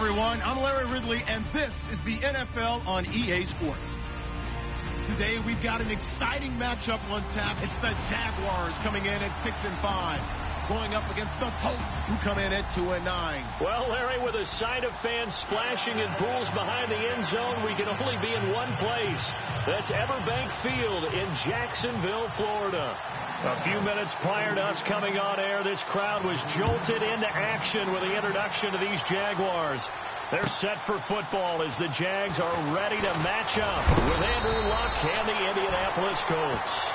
everyone. I'm Larry Ridley, and this is the NFL on EA Sports. Today, we've got an exciting matchup on tap. It's the Jaguars coming in at 6-5, going up against the Colts, who come in at 2-9. Well, Larry, with a sight of fans splashing in pools behind the end zone, we can only be in one place. That's Everbank Field in Jacksonville, Florida. A few minutes prior to us coming on air, this crowd was jolted into action with the introduction of these Jaguars. They're set for football as the Jags are ready to match up with Andrew Luck and the Indianapolis Colts.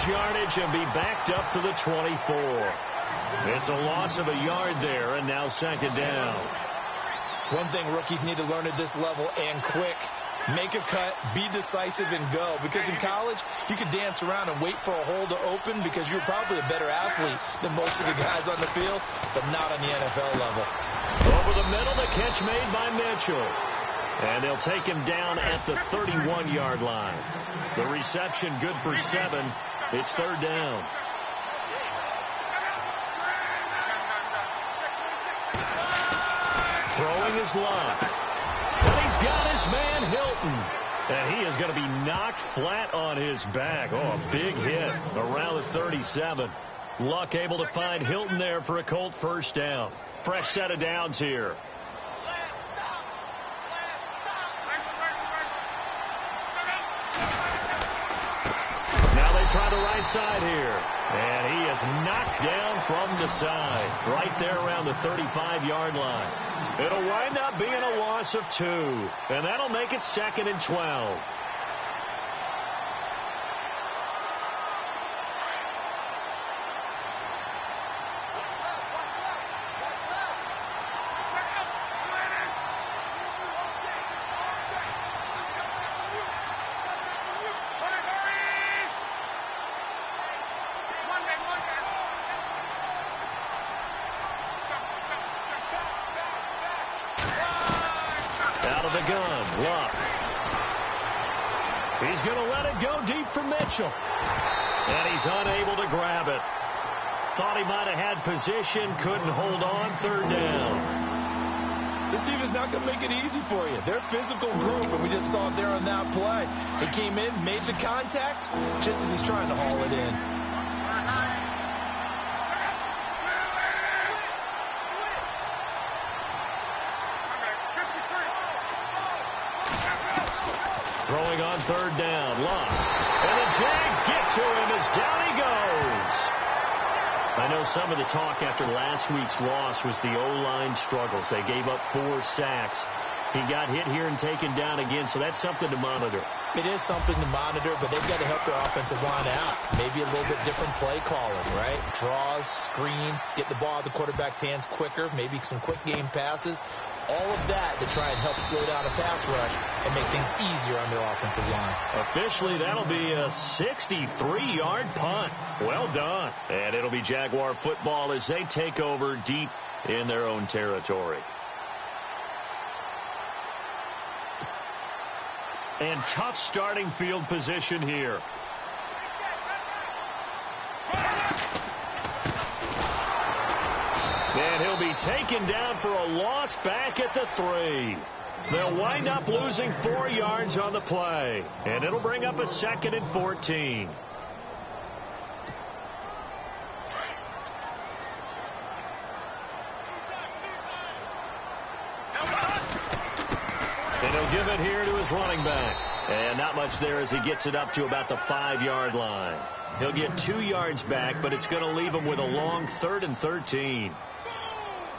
Yardage and be backed up to the 24. It's a loss of a yard there, and now second down. One thing rookies need to learn at this level, and quick, make a cut, be decisive, and go. Because in college, you could dance around and wait for a hole to open because you're probably a better athlete than most of the guys on the field, but not on the NFL level. Over the middle, the catch made by Mitchell. And they'll take him down at the 31-yard line. The reception good for 7. It's third down. Throwing his Luck. And he's got his man Hilton. And he is going to be knocked flat on his back. Oh, a big hit around the 37. Luck able to find Hilton there for a Colt first down. Fresh set of downs here. Try the right side here. And he is knocked down from the side. Right there around the 35-yard line. It'll wind up being a loss of 2. And that'll make it 2nd and 12. He's going to let it go deep for Mitchell. And he's unable to grab it. Thought he might have had position, couldn't hold on, third down. This defense is not going to make it easy for you. They're a physical group, and we just saw it there on that play. He came in, made the contact, just as he's trying to haul it in. Throwing on third down, Luck. And the Jags get to him as down he goes. I know some of the talk after last week's loss was the O-line struggles. They gave up 4 sacks. He got hit here and taken down again, so that's something to monitor. It is something to monitor, but they've got to help their offensive line out. Maybe a little bit different play calling, right? Draws, screens, get the ball out of the quarterback's hands quicker, maybe some quick game passes. All of that to try and help slow down a pass rush and make things easier on their offensive line. Officially, that'll be a 63-yard punt. Well done. And it'll be Jaguar football as they take over deep in their own territory. And tough starting field position here. And he'll be taken down for a loss back at the 3. They'll wind up losing 4 yards on the play. And it'll bring up a 2nd and 14. And he'll give it here to his running back. And not much there as he gets it up to about the 5-yard line. He'll get 2 yards back, but it's going to leave him with a long 3rd and 13.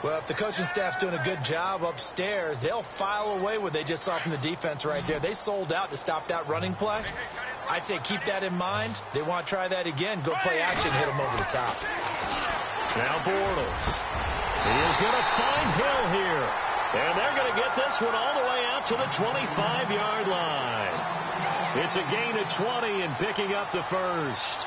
Well, if the coaching staff's doing a good job upstairs, they'll file away what they just saw from the defense right there. They sold out to stop that running play. I'd say keep that in mind. They want to try that again. Go play action, hit them over the top. Now Bortles. He is going to find Hill here. And they're going to get this one all the way out to the 25-yard line. It's a gain of 20 and picking up the first.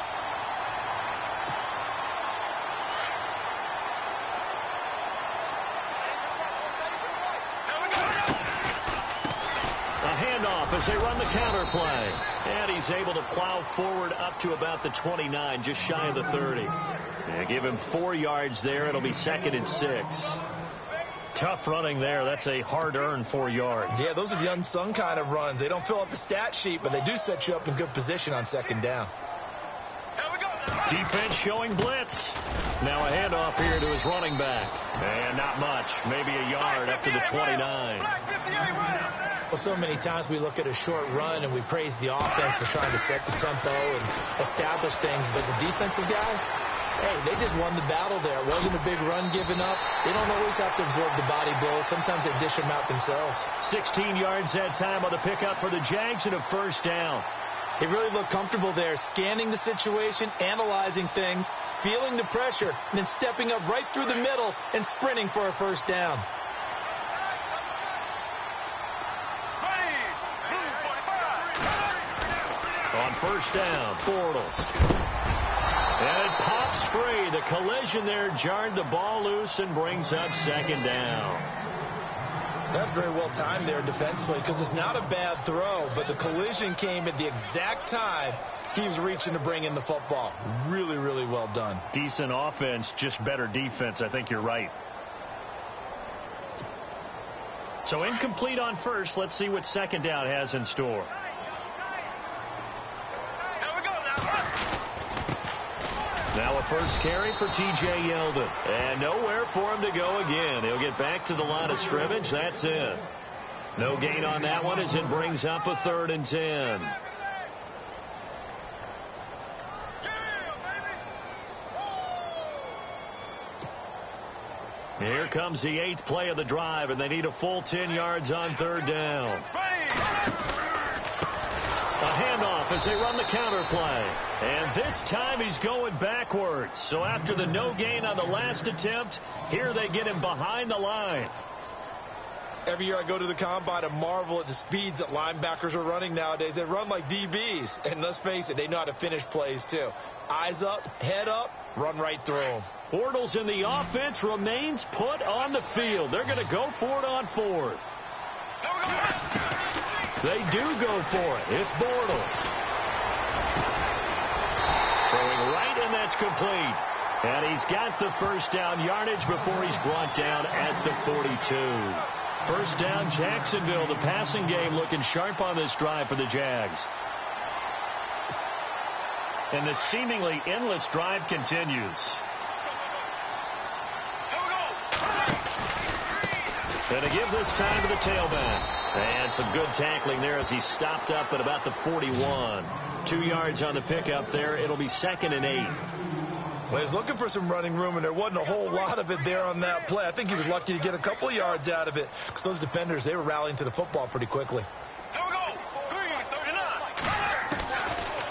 As they run the counter play. And he's able to plow forward up to about the 29, just shy of the 30. Yeah, give him 4 yards there. It'll be 2nd and 6. Tough running there. That's a hard-earned 4 yards. Yeah, those are the unsung kind of runs. They don't fill up the stat sheet, but they do set you up in good position on 2nd down. Defense showing blitz. Now a handoff here to his running back. And not much. Maybe a yard up to the 29. Well, so many times we look at a short run and we praise the offense for trying to set the tempo and establish things. But the defensive guys, hey, they just won the battle there. It wasn't a big run given up. They don't always have to absorb the body blows. Sometimes they dish them out themselves. 16 yards that time on the pickup for the Jags and a first down. They really look comfortable there, scanning the situation, analyzing things, feeling the pressure, and then stepping up right through the middle and sprinting for a first down. On first down, Bortles. And it pops free. The collision there jarred the ball loose and brings up 2nd down. That's very well timed there defensively because it's not a bad throw, but the collision came at the exact time he was reaching to bring in the football. Really, really well done. Decent offense, just better defense. I think you're right. So incomplete on first. Let's see what 2nd down has in store. Now a first carry for T.J. Yeldon. And nowhere for him to go again. He'll get back to the line of scrimmage. That's it. No gain on that one as it brings up a 3rd and 10. Here comes the 8th play of the drive, and they need a full 10 yards on 3rd down. A handoff as they run the counter play. And this time he's going backwards. So after the no gain on the last attempt, here they get him behind the line. Every year I go to the combine and marvel at the speeds that linebackers are running nowadays. They run like DBs. And let's face it, they know how to finish plays too. Eyes up, head up, run right through them. Bortles in the offense remains put on the field. They're going to go for it on 4th. They do go for it. It's Bortles. Throwing right, and that's complete. And he's got the first down yardage before he's brought down at the 42. First down, Jacksonville. The passing game looking sharp on this drive for the Jags. And the seemingly endless drive continues. And to give this time to the tailback. And some good tackling there as he stopped up at about the 41. 2 yards on the pickup there. It'll be 2nd and 8. Well, he's looking for some running room, and there wasn't a whole lot of it there on that play. I think he was lucky to get a couple of yards out of it because those defenders, they were rallying to the football pretty quickly.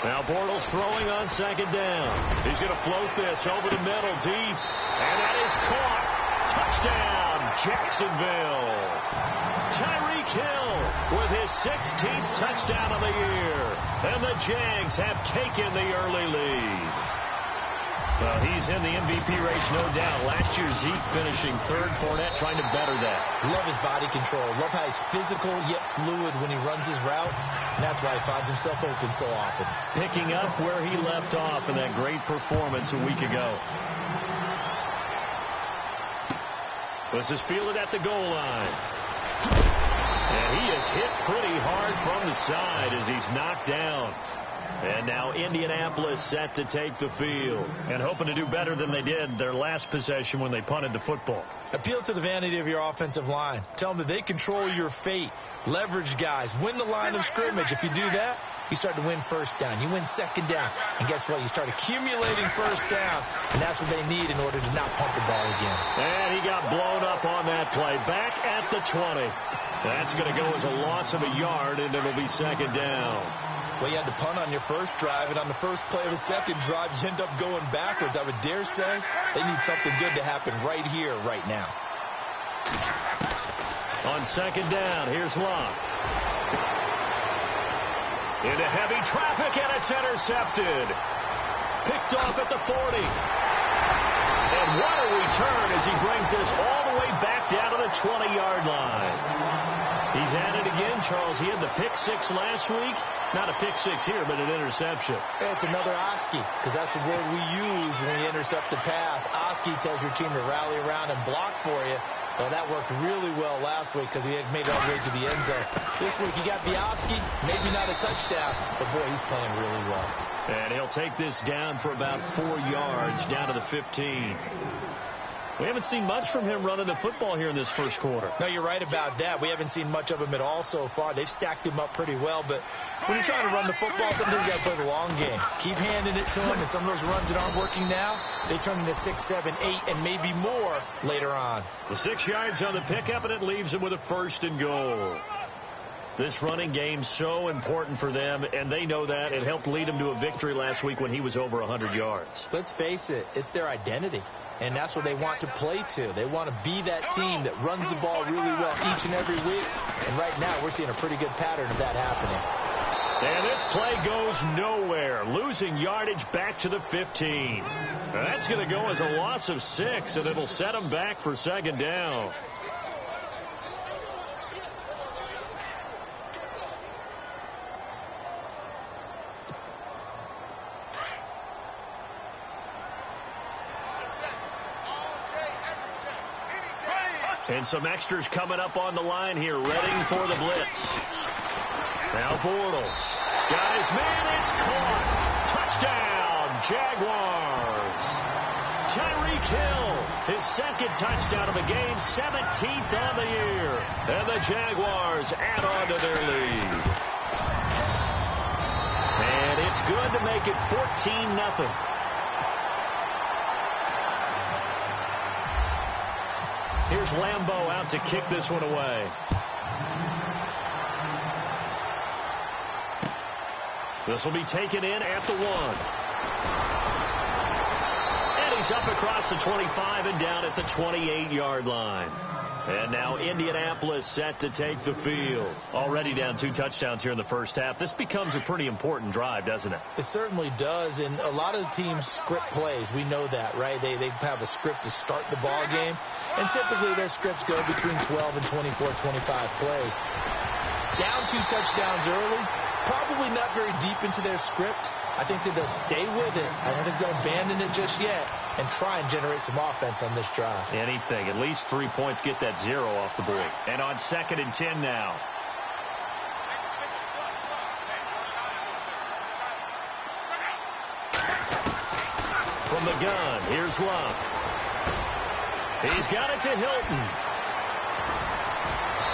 Now Bortles throwing on 2nd down. He's going to float this over the middle deep. And that is caught. Touchdown, Jacksonville. Tyreek Hill with his 16th touchdown of the year. And the Jags have taken the early lead. Well, he's in the MVP race, no doubt. Last year, Zeke finishing 3rd. Fournette trying to better that. Love his body control. Love how he's physical yet fluid when he runs his routes. And that's why he finds himself open so often. Picking up where he left off in that great performance a week ago. This is fielded at the goal line. And he is hit pretty hard from the side as he's knocked down. And now Indianapolis set to take the field and hoping to do better than they did their last possession when they punted the football. Appeal to the vanity of your offensive line. Tell them that they control your fate. Leverage guys. Win the line of scrimmage. If you do that, you start to win first down. You win 2nd down. And guess what? You start accumulating first downs. And that's what they need in order to not punt the ball again. And he got blown up on that play. Back at the 20. That's going to go as a loss of a yard, and it'll be 2nd down. Well, you had to punt on your first drive, and on the first play of the second drive, you end up going backwards. I would dare say they need something good to happen right here, right now. On second down, here's Locke. Into heavy traffic, and it's intercepted. Picked off at the 40. And what a return as he brings this all the way back down to the 20-yard line. He's at it again, Charles. He had the pick six last week. Not a pick six here, but an interception. It's another Oski, because that's the word we use when we intercept a pass. Oski tells your team to rally around and block for you. Well, that worked really well last week because he had made it all the way to the end zone. This week he got the Oski, maybe not a touchdown, but boy, he's playing really well. And he'll take this down for about 4 yards, down to the 15. We haven't seen much from him running the football here in this first quarter. No, you're right about that. We haven't seen much of him at all so far. They've stacked him up pretty well, but when you're trying to run the football, sometimes you got to play the long game. Keep handing it to him, and some of those runs that aren't working now, they turn into 6, 7, 8, and maybe more later on. The 6 yards on the pickup, and it leaves him with a 1st and goal. This running game's so important for them, and they know that. It helped lead them to a victory last week when he was over 100 yards. Let's face it, it's their identity, and that's what they want to play to. They want to be that team that runs the ball really well each and every week, and right now we're seeing a pretty good pattern of that happening. And this play goes nowhere, losing yardage back to the 15. Now that's going to go as a loss of 6, and it'll set them back for 2nd down. And some extras coming up on the line here, ready for the blitz. Now Bortles got his man. It's caught. Touchdown, Jaguars. Tyreek Hill, his 2nd touchdown of the game, 17th on the year. And the Jaguars add on to their lead. And it's good to make it 14-0. Here's Lambeau out to kick this one away. This will be taken in at the 1. And he's up across the 25 and down at the 28-yard line. And now Indianapolis set to take the field. Already down 2 touchdowns here in the first half. This becomes a pretty important drive, doesn't it? It certainly does, and a lot of the teams script plays. We know that, right? They have a script to start the ball game, and typically those scripts go between 12 and 24, 25 plays. Down 2 touchdowns early, probably not very deep into their script. I think that they'll stay with it. I don't think they'll abandon it just yet and try and generate some offense on this drive. Anything. At least 3 points, get that 0 off the board. And on 2nd and 10 now. From the gun, here's Love. He's got it to Hilton.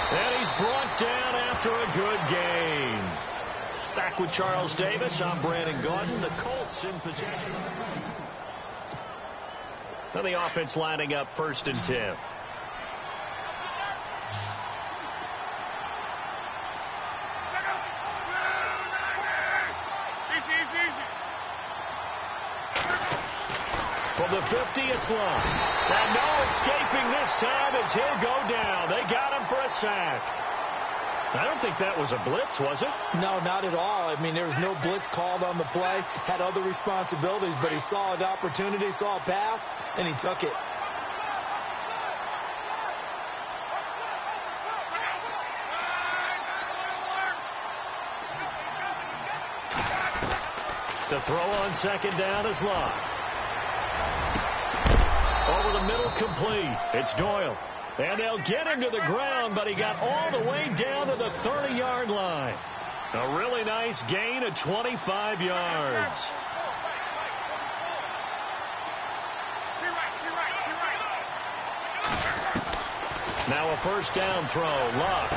And he's brought down after a good game. Back with Charles Davis, I'm Brandon Gaudin. The Colts in possession. Now the offense lining up 1st and 10. From the 50, it's Love. And no escaping this time as he'll go down. They got him for a sack. I don't think that was a blitz, was it? No, not at all. I mean, there was no blitz called on the play. Had other responsibilities, but he saw an opportunity, saw a path, and he took it. To throw on 2nd down is Love. Over the middle, complete. It's Doyle. And they'll get him to the ground, but he got all the way down to the 30-yard line. A really nice gain of 25 yards. Now a 1st down throw. Love.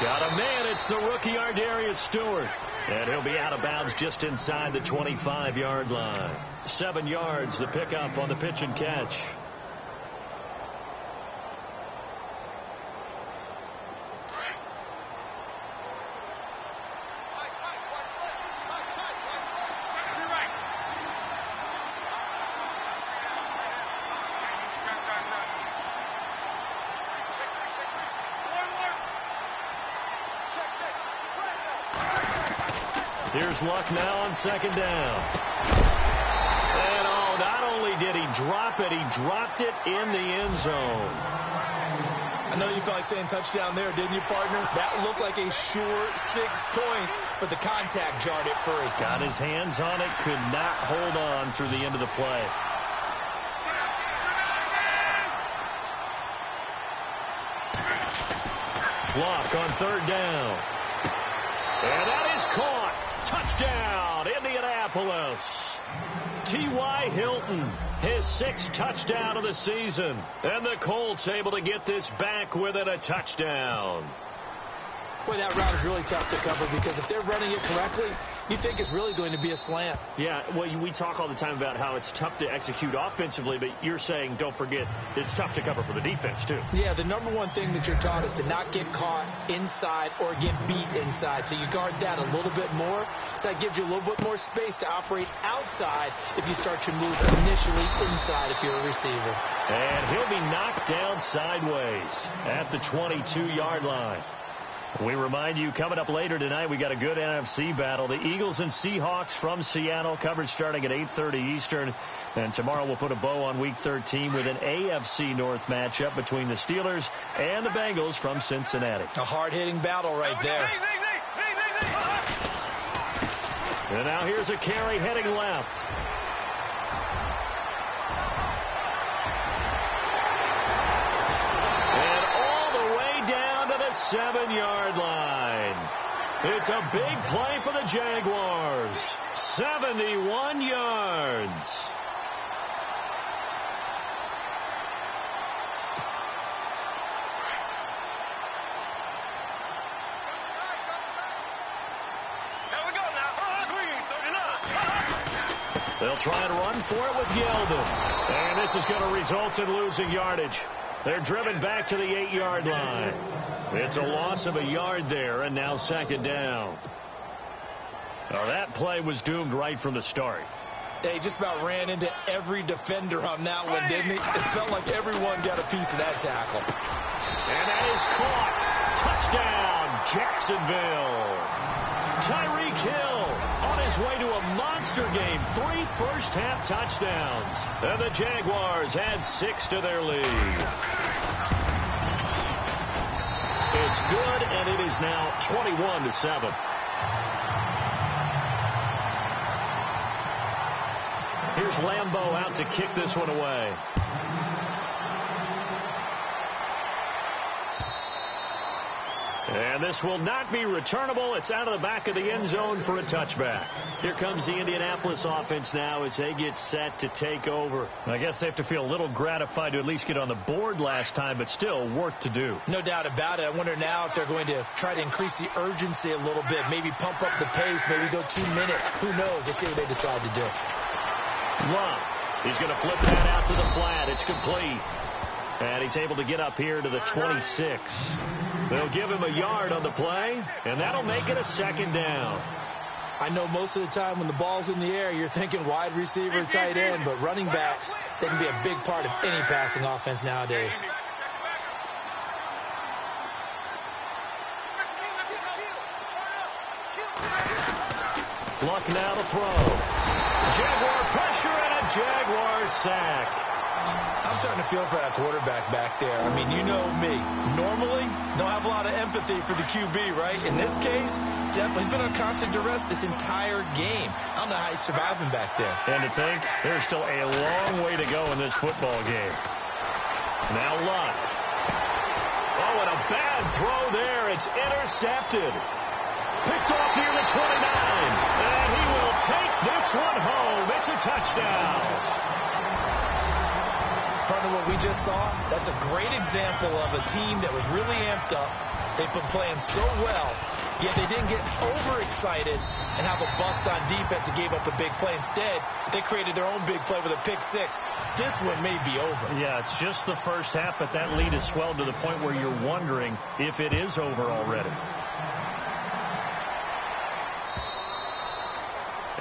Got a man. It's the rookie Ardarius Stewart. And he'll be out of bounds just inside the 25-yard line. 7 yards, the pickup on the pitch and catch. Here's Luck now on second down. And not only did he drop it, he dropped it in the end zone. I know you felt like saying touchdown there, didn't you, partner? That looked like a sure 6 points, but the contact jarred it free. Got his hands on it, could not hold on through the end of the play. Block on third down. And that is caught. Touchdown, Indianapolis. T.Y. Hilton, his 6th touchdown of the season. And the Colts able to get this back within a touchdown. Boy, that route is really tough to cover because if they're running it correctly, you think it's really going to be a slant. Yeah, well, we talk all the time about how it's tough to execute offensively, but you're saying, don't forget, it's tough to cover for the defense, too. Yeah, the number one thing that you're taught is to not get caught inside or get beat inside. So you guard that a little bit more. So that gives you a little bit more space to operate outside if you start your move initially inside if you're a receiver. And he'll be knocked down sideways at the 22-yard line. We remind you, coming up later tonight, we got a good NFC battle. The Eagles and Seahawks from Seattle, coverage starting at 8:30 Eastern. And tomorrow we'll put a bow on Week 13 with an AFC North matchup between the Steelers and the Bengals from Cincinnati. A hard-hitting battle right there. And now here's a carry heading left. And all the way down to the 7-yard line. It's a big play for the Jaguars. 71 yards. They'll try and run for it with Yeldon. And this is going to result in losing yardage. They're driven back to the 8-yard line. It's a loss of a yard there, and now second down. Now that play was doomed right from the start. They just about ran into every defender on that one, didn't he? It felt like everyone got a piece of that tackle. And that is caught. Touchdown, Jacksonville. Tyreek Hill on his way to a monster game. 3 first-half touchdowns. And the Jaguars add 6 to their lead. It's good, and it is now 21-7. Here's Lambeau out to kick this one away. And this will not be returnable. It's out of the back of the end zone for a touchback. Here comes the Indianapolis offense now as they get set to take over. I guess they have to feel a little gratified to at least get on the board last time, but still work to do. No doubt about it. I wonder now if they're going to try to increase the urgency a little bit, maybe pump up the pace, maybe go 2 minutes. Who knows? Let's see what they decide to do. Love. He's going to flip that out to the flat. It's complete. And he's able to get up here to the 26. They'll give him a yard on the play, and that'll make it a second down. I know most of the time when the ball's in the air, you're thinking wide receiver, tight end, but running backs, they can be a big part of any passing offense nowadays. Luck now to throw. Jaguar pressure and a Jaguar sack. I'm starting to feel for that quarterback back there. I mean, you know me. Normally, don't have a lot of empathy for the QB, right? In this case, definitely he's been on constant duress this entire game. I don't know how he's surviving back there. And to think, there's still a long way to go in this football game. Now Luck. Oh, and a bad throw there. It's intercepted. Picked off near the 29. And he will take this one home. It's a touchdown. Part of what we just saw, that's a great example of a team that was really amped up. They've been playing so well, yet they didn't get overexcited and have a bust on defense and gave up a big play. Instead, they created their own big play with a pick six. This one may be over. Yeah, it's just the first half, but that lead has swelled to the point where you're wondering if it is over already.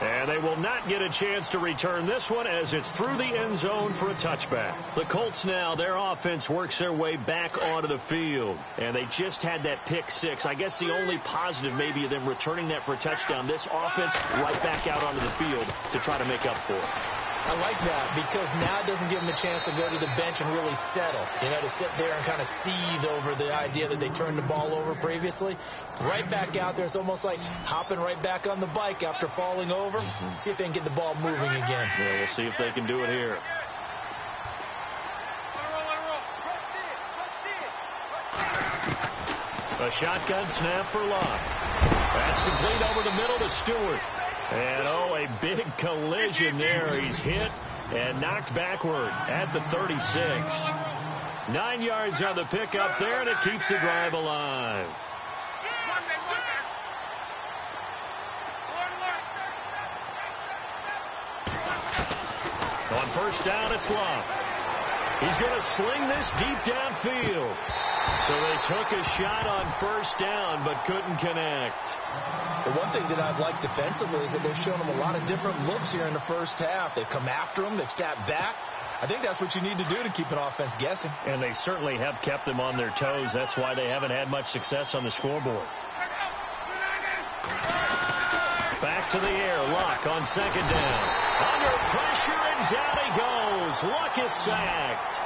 And they will not get a chance to return this one as it's through the end zone for a touchback. The Colts now, their offense works their way back onto the field. And they just had that pick six. I guess the only positive maybe of them returning that for a touchdown. This offense right back out onto the field to try to make up for it. I like that because now it doesn't give them a chance to go to the bench and really settle. You know, to sit there and kind of seethe over the idea that they turned the ball over previously. Right back out there. It's almost like hopping right back on the bike after falling over. See if they can get the ball moving again. Yeah, we'll see if they can do it here. A shotgun snap for Locke. That's complete over the middle to Stewart. And, oh, a big collision there. He's hit and knocked backward at the 36. 9 yards on the pickup there, and it keeps the drive alive. On first down, it's Locke. He's going to sling this deep downfield. So they took a shot on first down but couldn't connect. The one thing that I've liked defensively is that they've shown them a lot of different looks here in the first half. They've come after them. They've sat back. I think that's what you need to do to keep an offense guessing. And they certainly have kept them on their toes. That's why they haven't had much success on the scoreboard. Back to the air. Locke on second down. Under pressure, and down he goes. Luck is sacked.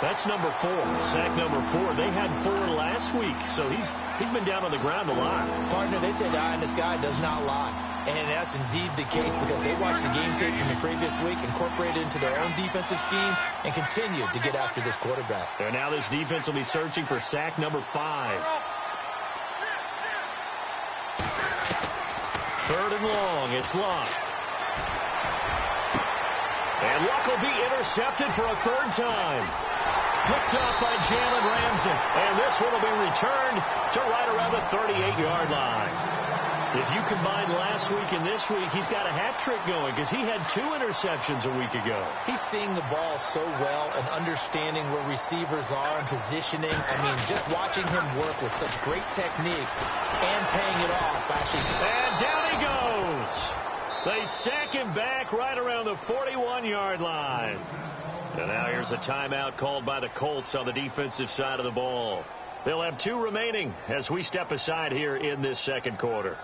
That's number 4. Sack number 4. They had 4 last week, so he's been down on the ground a lot. Partner, they say the eye in the sky does not lie. And that's indeed the case because they watched the game tape from the previous week, incorporated it into their own defensive scheme, and continued to get after this quarterback. And now this defense will be searching for sack number 5. Third and long. It's Locke. And Luck will be intercepted for a third time. Picked up by Jalen Ramsey. And this one will be returned to right around the 38-yard line. If you combine last week and this week, he's got a hat trick going because he had 2 interceptions a week ago. He's seeing the ball so well and understanding where receivers are and positioning. I mean, just watching him work with such great technique and paying it off. Actually. And down he goes. They sack him back right around the 41-yard line. And now here's a timeout called by the Colts on the defensive side of the ball. They'll have 2 remaining as we step aside here in this second quarter.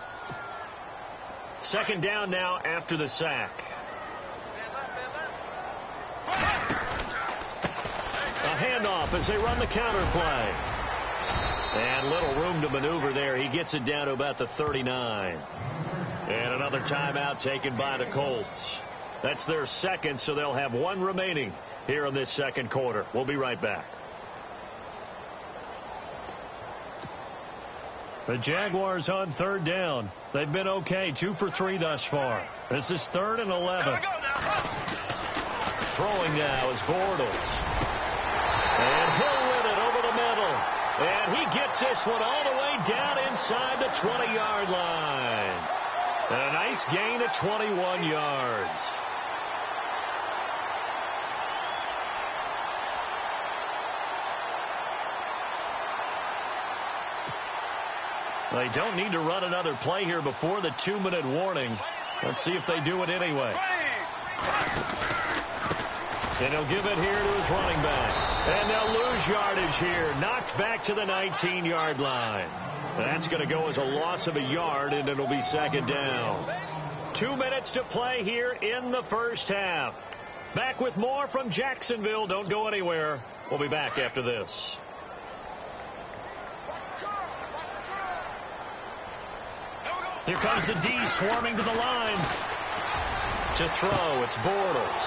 Second down now after the sack. A handoff as they run the counter play. And little room to maneuver there. He gets it down to about the 39. And another timeout taken by the Colts. That's their second, so they'll have 1 remaining here in this second quarter. We'll be right back. The Jaguars on third down. They've been okay, 2 for 3 thus far. This is 3rd and 11. Throwing now is Bortles. And he'll win it over the middle. And he gets this one all the way down inside the 20-yard line. And a nice gain of 21 yards. They don't need to run another play here before the 2-minute warning. Let's see if they do it anyway. And he'll give it here to his running back. And they'll lose yardage here. Knocked back to the 19-yard line. That's going to go as a loss of a yard, and it'll be second down. 2 minutes to play here in the first half. Back with more from Jacksonville. Don't go anywhere. We'll be back after this. Here comes the D swarming to the line. To throw, it's Bortles.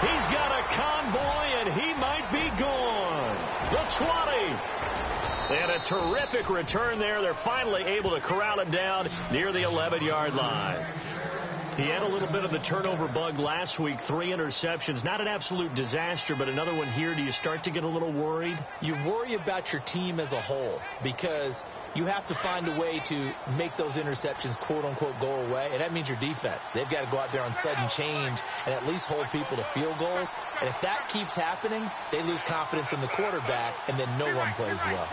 He's got a convoy, and he might be gone. The 20. And a terrific return there. They're finally able to corral him down near the 11-yard line. He had a little bit of the turnover bug last week, 3 interceptions. Not an absolute disaster, but another one here. Do you start to get a little worried? You worry about your team as a whole because you have to find a way to make those interceptions, quote-unquote, go away, and that means your defense. They've got to go out there on sudden change and at least hold people to field goals. And if that keeps happening, they lose confidence in the quarterback, and then no one plays well.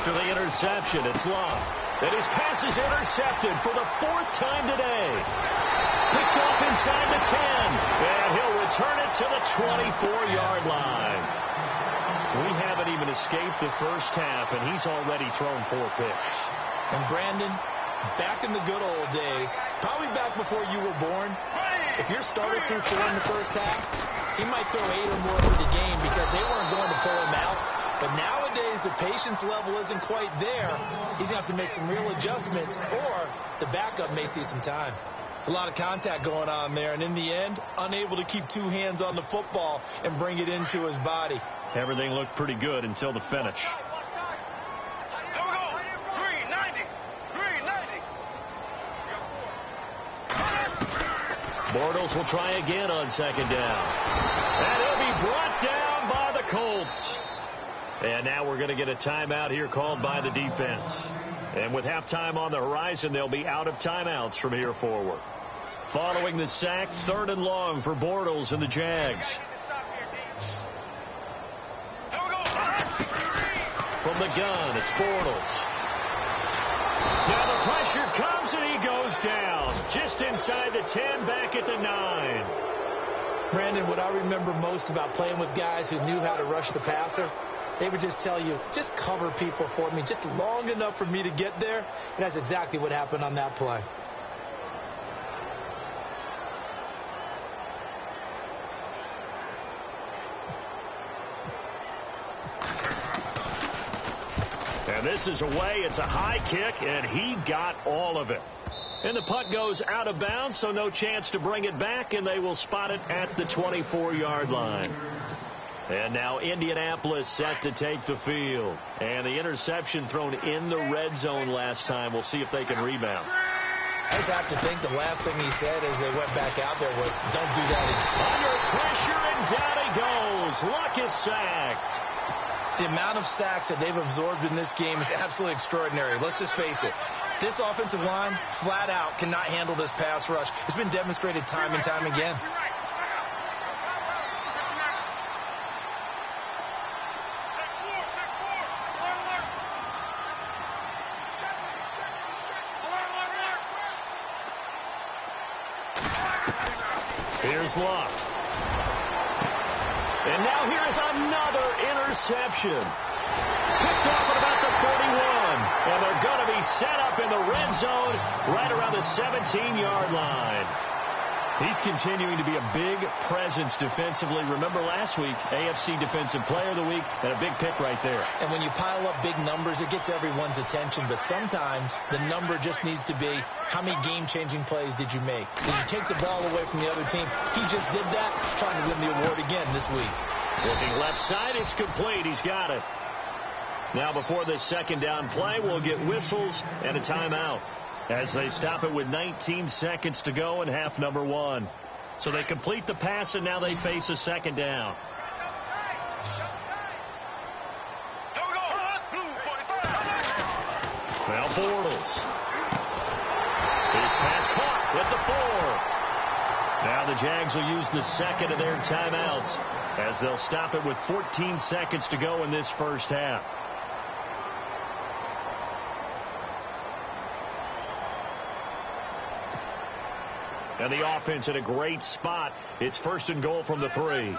After the interception, it's Love. And his pass is intercepted for the 4th time today. Picked off inside the 10. And he'll return it to the 24-yard line. We haven't even escaped the first half, and he's already thrown 4 picks. And Brandon, back in the good old days, probably back before you were born, if your starter threw 4 in the first half, he might throw 8 or more over the game because they weren't going to pull him out. But nowadays, the patience level isn't quite there. He's going to have to make some real adjustments, or the backup may see some time. It's a lot of contact going on there, and in the end, unable to keep 2 hands on the football and bring it into his body. Everything looked pretty good until the finish. Bortles will try again on 2nd down. And he'll be brought down by the Colts. And now we're going to get a timeout here called by the defense. And with halftime on the horizon, they'll be out of timeouts from here forward. Following the sack, 3rd and long for Bortles and the Jags. From the gun, it's Bortles. Now the pressure comes and he goes down. Just inside the 10, back at the 9. Brandon, what I remember most about playing with guys who knew how to rush the passer, they would just tell you, just cover people for me, just long enough for me to get there. And that's exactly what happened on that play. And this is away. It's a high kick, and he got all of it. And the punt goes out of bounds, so no chance to bring it back, and they will spot it at the 24-yard line. And now Indianapolis set to take the field. And the interception thrown in the red zone last time. We'll see if they can rebound. I just have to think the last thing he said as they went back out there was, don't do that again. Under pressure, and down he goes. Luck is sacked. The amount of sacks that they've absorbed in this game is absolutely extraordinary. Let's just face it. This offensive line, flat out, cannot handle this pass rush. It's been demonstrated time and time again. Here's Luck. And now here is another interception. Picked off at about the 41. And they're going to be set up in the red zone right around the 17-yard line. He's continuing to be a big presence defensively. Remember last week, AFC Defensive Player of the Week, and a big pick right there. And when you pile up big numbers, it gets everyone's attention. But sometimes the number just needs to be, how many game-changing plays did you make? Did you take the ball away from the other team? He just did that, trying to win the award again this week. Looking left side, it's complete. He's got it. Now before this 2nd down play, we'll get whistles and a timeout as they stop it with 19 seconds to go in half number 1. So they complete the pass, and now they face a 2nd down. Now Bortles. His pass caught at the 4. Now the Jags will use the 2nd of their timeouts as they'll stop it with 14 seconds to go in this first half. And the offense in a great spot. It's 1st and goal from the 3.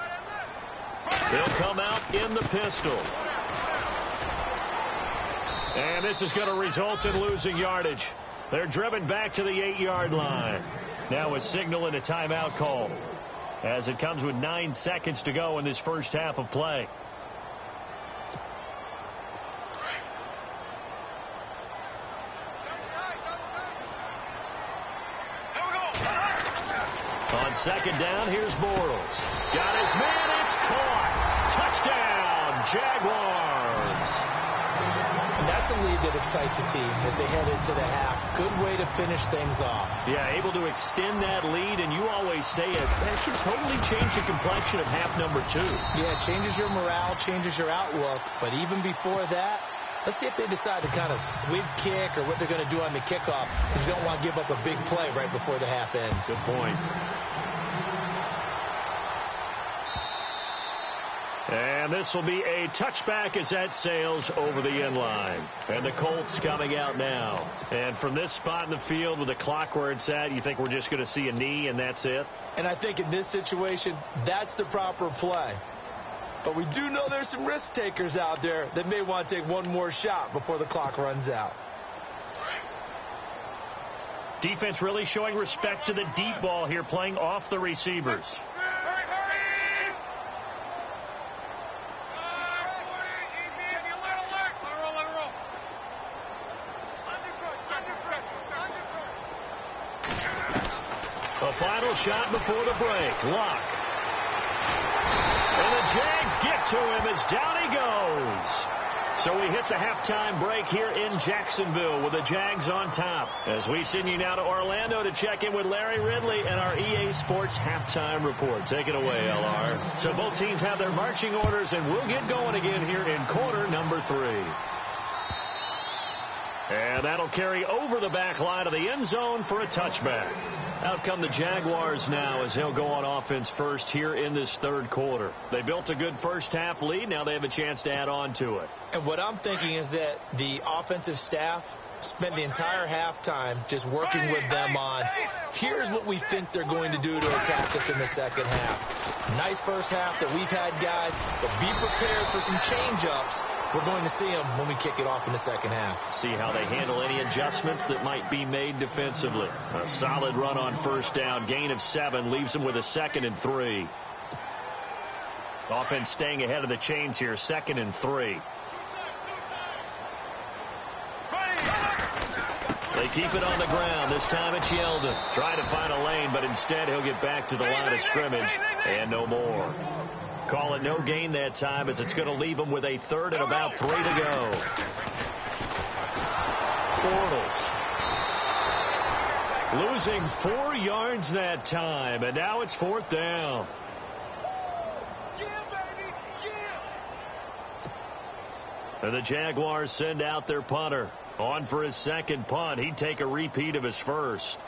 They'll come out in the pistol. And this is going to result in losing yardage. They're driven back to the 8-yard line. Now a signal and a timeout call as it comes with 9 seconds to go in this first half of play. On 2nd down, here's Bortles. Got his man, it's caught. Touchdown, Jaguars. And that's a lead that excites a team as they head into the half. Good way to finish things off. Yeah, able to extend that lead, and you always say it. That can totally change the complexion of half number 2. Yeah, it changes your morale, changes your outlook. But even before that, let's see if they decide to kind of squib kick or what they're going to do on the kickoff, because you don't want to give up a big play right before the half ends. Good point. And And this will be a touchback as that sails over the end line. And the Colts coming out now. And from this spot in the field with the clock where it's at, you think we're just going to see a knee and that's it? And I think in this situation, that's the proper play. But we do know there's some risk takers out there that may want to take one more shot before the clock runs out. Defense really showing respect to the deep ball here, playing off the receivers. A final shot before the break. Lock. And the Jags get to him as down he goes. So we hit the halftime break here in Jacksonville with the Jags on top. As we send you now to Orlando to check in with Larry Ridley and our EA Sports halftime report. Take it away, LR. So both teams have their marching orders, and we'll get going again here in quarter number 3. And that'll carry over the back line of the end zone for a touchback. Out come the Jaguars now as they'll go on offense first here in this third quarter. They built a good first half lead. Now they have a chance to add on to it. And what I'm thinking is that the offensive staff spent the entire halftime just working with them on, here's what we think they're going to do to attack us in the second half. Nice first half that we've had, guys, but be prepared for some change-ups. We're going to see them when we kick it off in the second half. See how they handle any adjustments that might be made defensively. A solid run on first down. Gain of 7 leaves them with a 2nd and 3. Offense staying ahead of the chains here. 2nd and 3. They keep it on the ground. This time it's Yeldon. Trying to find a lane, but instead he'll get back to the line of scrimmage and no more. Call it no gain that time as it's going to leave them with a 3rd and about 3 to go. Bortles losing 4 yards that time, and now it's 4th down. And the Jaguars send out their punter. On for his second punt. He'd take a repeat of his first.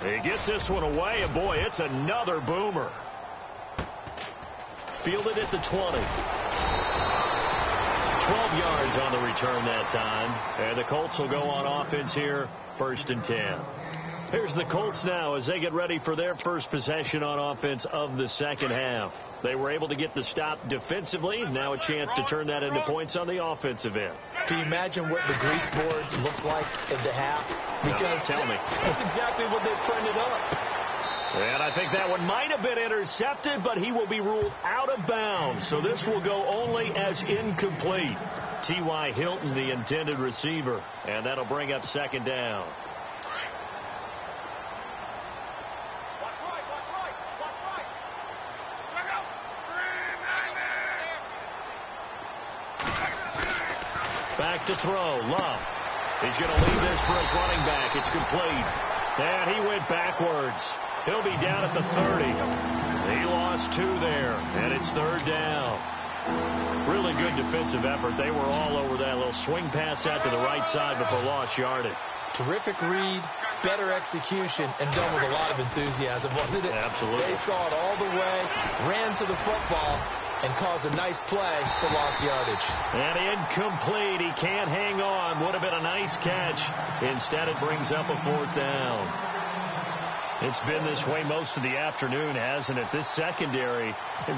He gets this one away, and boy, it's another boomer. Fielded at the 20. 12 yards on the return that time. And the Colts will go on offense here, 1st and 10. Here's the Colts now as they get ready for their first possession on offense of the second half. They were able to get the stop defensively. Now a chance to turn that into points on the offensive end. Can you imagine what the grease board looks like at the half? Because tell me. That's exactly what they printed up. And I think that one might have been intercepted, but he will be ruled out of bounds. So this will go only as incomplete. T.Y. Hilton, the intended receiver. And that'll bring up 2nd down. Back to throw. Love. He's going to leave this for his running back. It's complete. And he went backwards. He'll be down at the 30. He lost 2 there. And it's 3rd down. Really good defensive effort. They were all over that little swing pass out to the right side before lost yardage. Terrific read, better execution, and done with a lot of enthusiasm, wasn't it? Absolutely. They saw it all the way, ran to the football, and caused a nice play for lost yardage. And incomplete. He can't hang on. Would have been a nice catch. Instead, it brings up a 4th down. It's been this way most of the afternoon, hasn't it? This secondary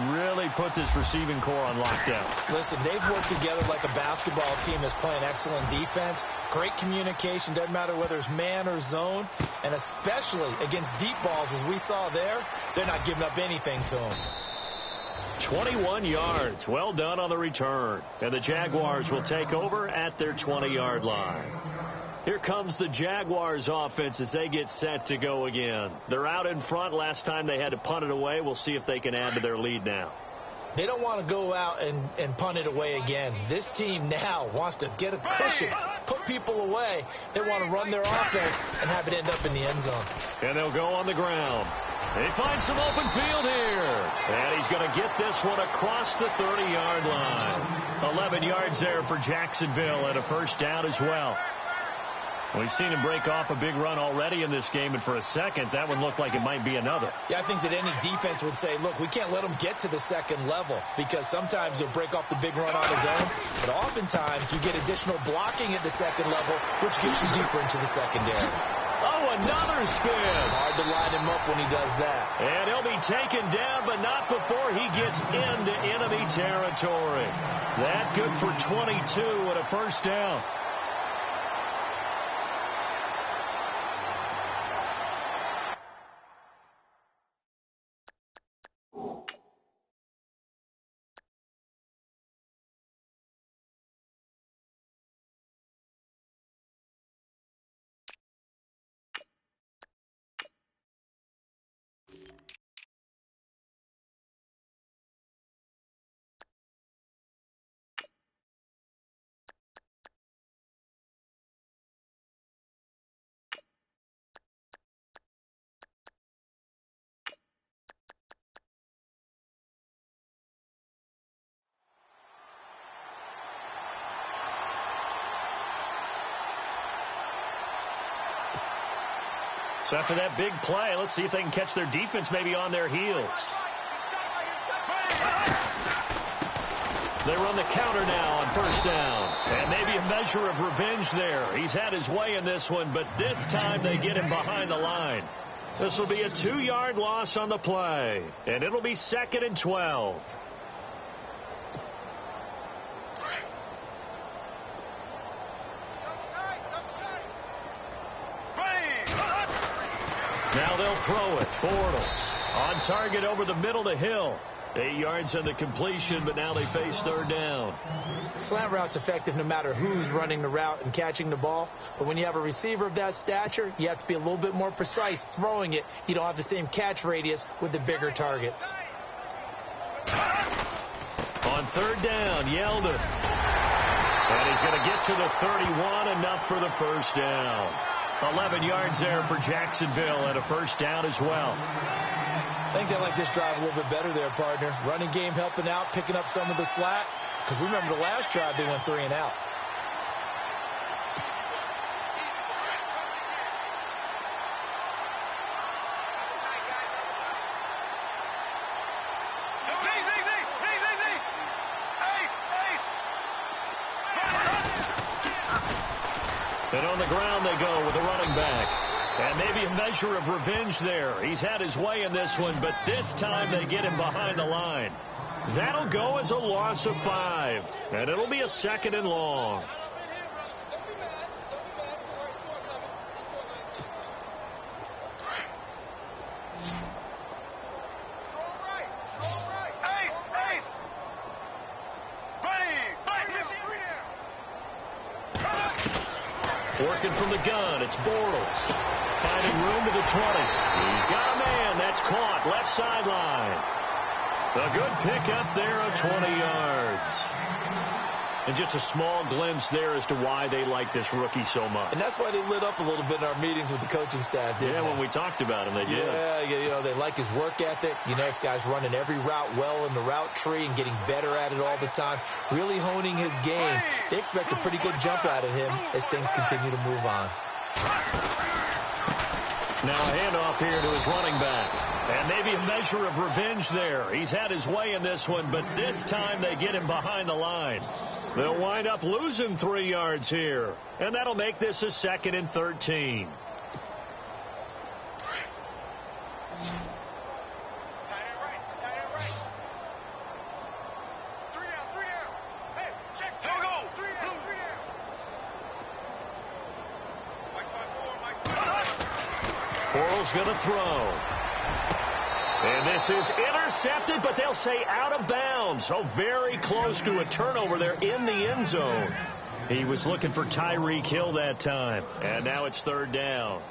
really put this receiving core on lockdown. Listen, they've worked together like a basketball team that's playing excellent defense. Great communication. Doesn't matter whether it's man or zone. And especially against deep balls, as we saw there, they're not giving up anything to them. 21 yards. Well done on the return. And the Jaguars will take over at their 20-yard line. Here comes the Jaguars offense as they get set to go again. They're out in front. Last time they had to punt it away. We'll see if they can add to their lead now. They don't want to go out and punt it away again. This team now wants to get a cushion, put people away. They want to run their offense and have it end up in the end zone. And they'll go on the ground. They find some open field here. And he's going to get this one across the 30-yard line. 11 yards there for Jacksonville and a 1st down as well. We've seen him break off a big run already in this game, and for a second, that one looked like it might be another. Yeah, I think that any defense would say, look, we can't let him get to the second level, because sometimes he'll break off the big run on his own, but oftentimes you get additional blocking at the second level, which gets you deeper into the secondary. Oh, another spin. Hard to line him up when he does that. And he'll be taken down, but not before he gets into enemy territory. That good for 22 and a first down. So after that big play, let's see if they can catch their defense maybe on their heels. They run the counter now on first down. And maybe a measure of revenge there. He's had his way in this one, but this time they get him behind the line. This will be a 2-yard loss on the play. And it'll be 2nd and 12. Now they'll throw it. Bortles on target over the middle to Hill. 8 yards on the completion, but now they face 3rd down. Slant route's effective no matter who's running the route and catching the ball. But when you have a receiver of that stature, you have to be a little bit more precise throwing it. You don't have the same catch radius with the bigger targets. On 3rd down, Yeldon. And he's going to get to the 31, enough for the first down. 11 yards there for Jacksonville and a first down as well. I think they like this drive a little bit better there, partner. Running game helping out, picking up some of the slack. Because remember the last drive, they went 3 and out. And on the ground they go with a running back. And maybe a measure of revenge there. He's had his way in this one, but this time they get him behind the line. That'll go as a loss of 5. And it'll be a 2nd and long. Working from the gun, it's Bortles. Finding room to the 20. He's got a man. That's caught. Left sideline. A good pickup there of 20 yards. And just a small glimpse there as to why they like this rookie so much. And that's why they lit up a little bit in our meetings with the coaching staff. Yeah, when we talked about him, they did. Yeah, you know, they like his work ethic. You know, this guy's running every route well in the route tree and getting better at it all the time. Really honing his game. They expect a pretty good jump out of him as things continue to move on. Now a handoff here to his running back. And maybe a measure of revenge there. He's had his way in this one, but this time they get him behind the line. They'll wind up losing 3 yards here. And that'll make this a 2nd and 13. Bortles going to throw. And this is intercepted, but they'll say out of bounds. So very close to a turnover there in the end zone. He was looking for Tyreek Hill that time. And now it's 3rd down.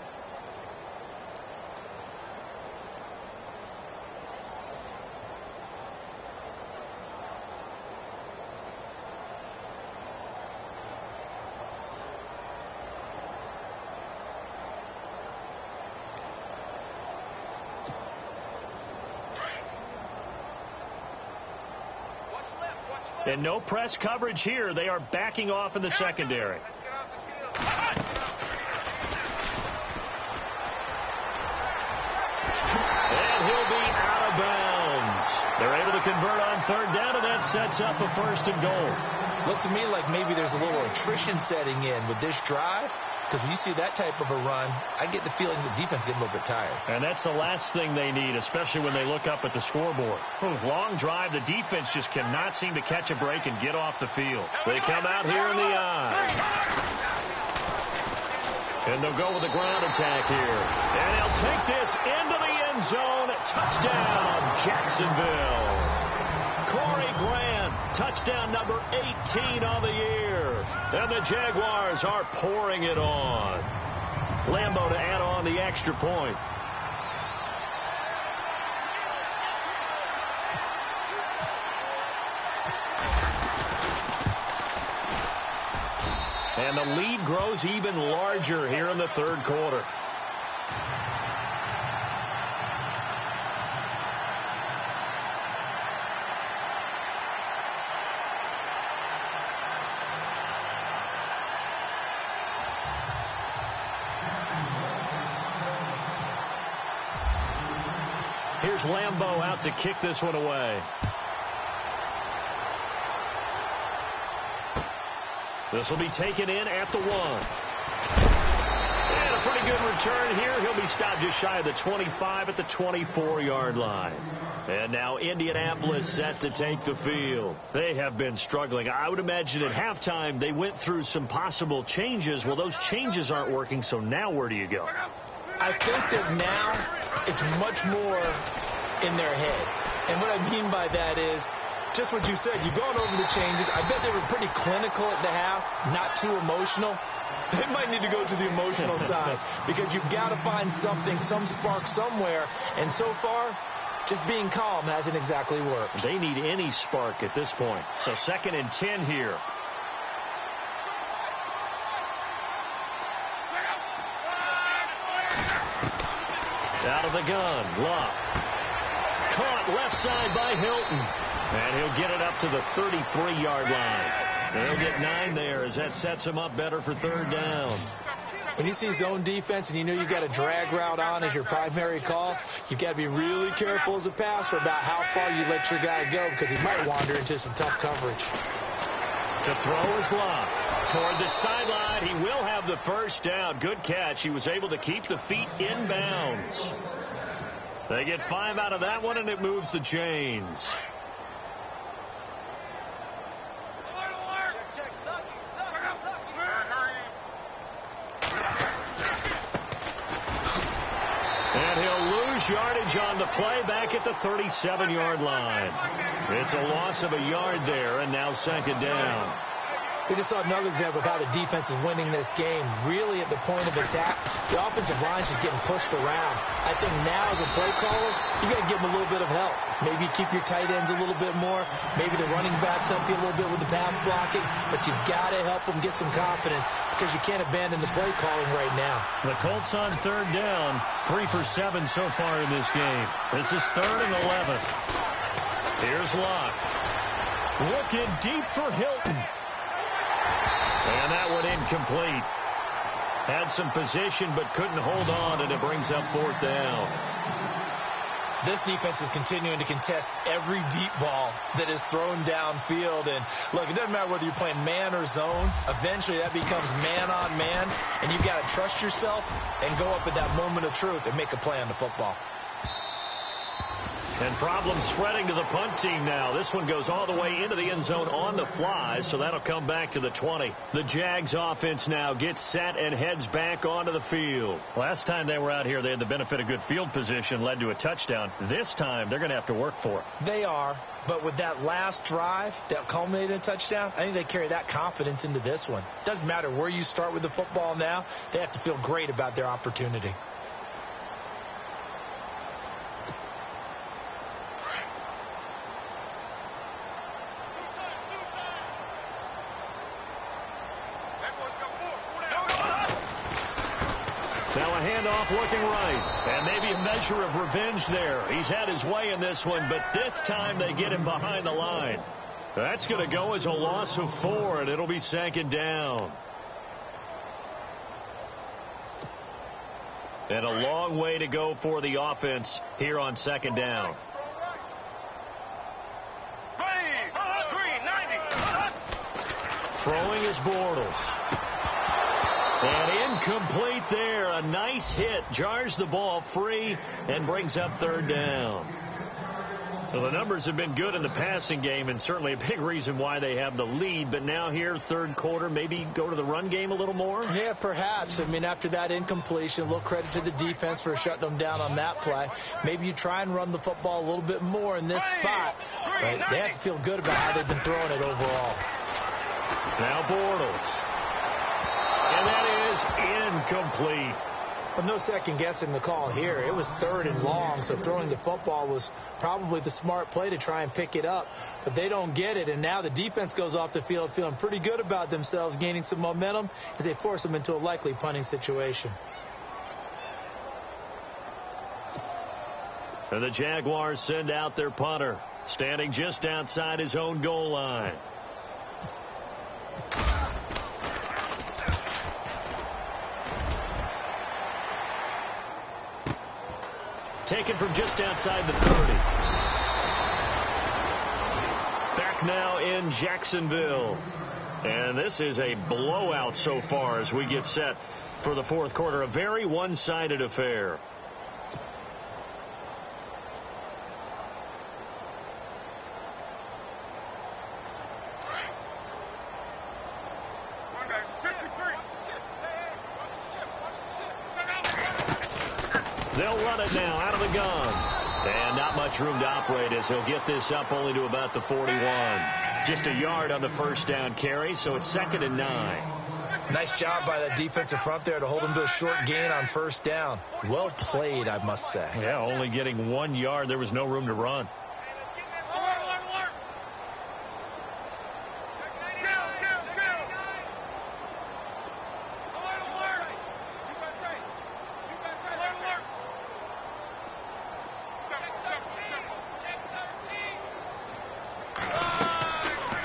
And no press coverage here. They are backing off in the secondary. to convert on third down, and that sets up a 1st and goal. Looks to me like maybe there's a little attrition setting in with this drive, because when you see that type of a run, I get the feeling the defense getting a little bit tired. And that's the last thing they need, especially when they look up at the scoreboard. Long drive. The defense just cannot seem to catch a break and get off the field. They come out here in the eye. And they'll go with the ground attack here. And he'll take this into the end zone. Touchdown, Jacksonville. Corey Grant, touchdown number 18 on the year. And the Jaguars are pouring it on. Lambeau to add on the extra point. And the lead grows even larger here in the 3rd quarter. Here's Lambeau out to kick this one away. This will be taken in at the 1. And a pretty good return here. He'll be stopped just shy of the 25 at the 24-yard line. And now Indianapolis set to take the field. They have been struggling. I would imagine at halftime they went through some possible changes. Well, those changes aren't working, so now where do you go? I think that now it's much more in their head. And what I mean by that is, just what you said, you've gone over the changes. I bet they were pretty clinical at the half, not too emotional. They might need to go to the emotional side because you've got to find something, some spark somewhere. And so far, just being calm hasn't exactly worked. They need any spark at this point. So 2nd and 10 here. Out of the gun, Locke. Caught left side by Hilton. And he'll get it up to the 33-yard line. They'll get 9 there as that sets him up better for 3rd down. When you see zone defense and you know you've got a drag route on as your primary call, you've got to be really careful as a passer about how far you let your guy go because he might wander into some tough coverage. To throw is Locke. Toward the sideline, he will have the 1st down. Good catch. He was able to keep the feet inbounds. They get 5 out of that one, and it moves the chains. And he'll lose yardage on the play back at the 37-yard line. It's a loss of a yard there, and now 2nd down. We just saw another example of how the defense is winning this game. Really at the point of attack, the offensive line's just getting pushed around. I think now as a play caller, you got to give them a little bit of help. Maybe keep your tight ends a little bit more. Maybe the running backs help you a little bit with the pass blocking. But you've got to help them get some confidence because you can't abandon the play calling right now. The Colts on 3rd down, 3 for 7 so far in this game. This is 3rd and 11. Here's Locke. Looking deep for Hilton. And that one incomplete. Had some position but couldn't hold on, and it brings up 4th down. This defense is continuing to contest every deep ball that is thrown downfield. And look, it doesn't matter whether you're playing man or zone. Eventually that becomes man on man, and you've got to trust yourself and go up at that moment of truth and make a play on the football. And problems spreading to the punt team now. This one goes all the way into the end zone on the fly, so that'll come back to the 20. The Jags offense now gets set and heads back onto the field. Last time they were out here, they had the benefit of good field position, led to a touchdown. This time, they're going to have to work for it. They are, but with that last drive that culminated in a touchdown, I think they carry that confidence into this one. Doesn't matter where you start with the football now, they have to feel great about their opportunity. Now a handoff looking right. And maybe a measure of revenge there. He's had his way in this one, but this time they get him behind the line. That's going to go as a loss of 4, and it'll be 2nd down. And a long way to go for the offense here on 2nd down. Throwing is Bortles. And incomplete there. A nice hit. Jars the ball free and brings up third down. Well, the numbers have been good in the passing game, and certainly a big reason why they have the lead. But now here, third quarter, maybe go to the run game a little more? Yeah, perhaps. I mean, after that incompletion, a little credit to the defense for shutting them down on that play. Maybe you try and run the football a little bit more in this spot. But they have to feel good about how they've been throwing it overall. Now Bortles. And that is incomplete. But no second guessing the call here. It was third and long, so throwing the football was probably the smart play to try and pick it up. But they don't get it, and now the defense goes off the field feeling pretty good about themselves, gaining some momentum as they force them into a likely punting situation. And the Jaguars send out their punter, standing just outside his own goal line. Taken from just outside the 30. Back now in Jacksonville. And this is a blowout so far as we get set for the fourth quarter. A very one-sided affair. They'll run it now out of the gun. And not much room to operate as he'll get this up only to about the 41. Just a yard on the first down carry, so it's 2nd and 9. Nice job by the defensive front there to hold him to a short gain on first down. Well played, I must say. Yeah, only getting 1 yard. There was no room to run.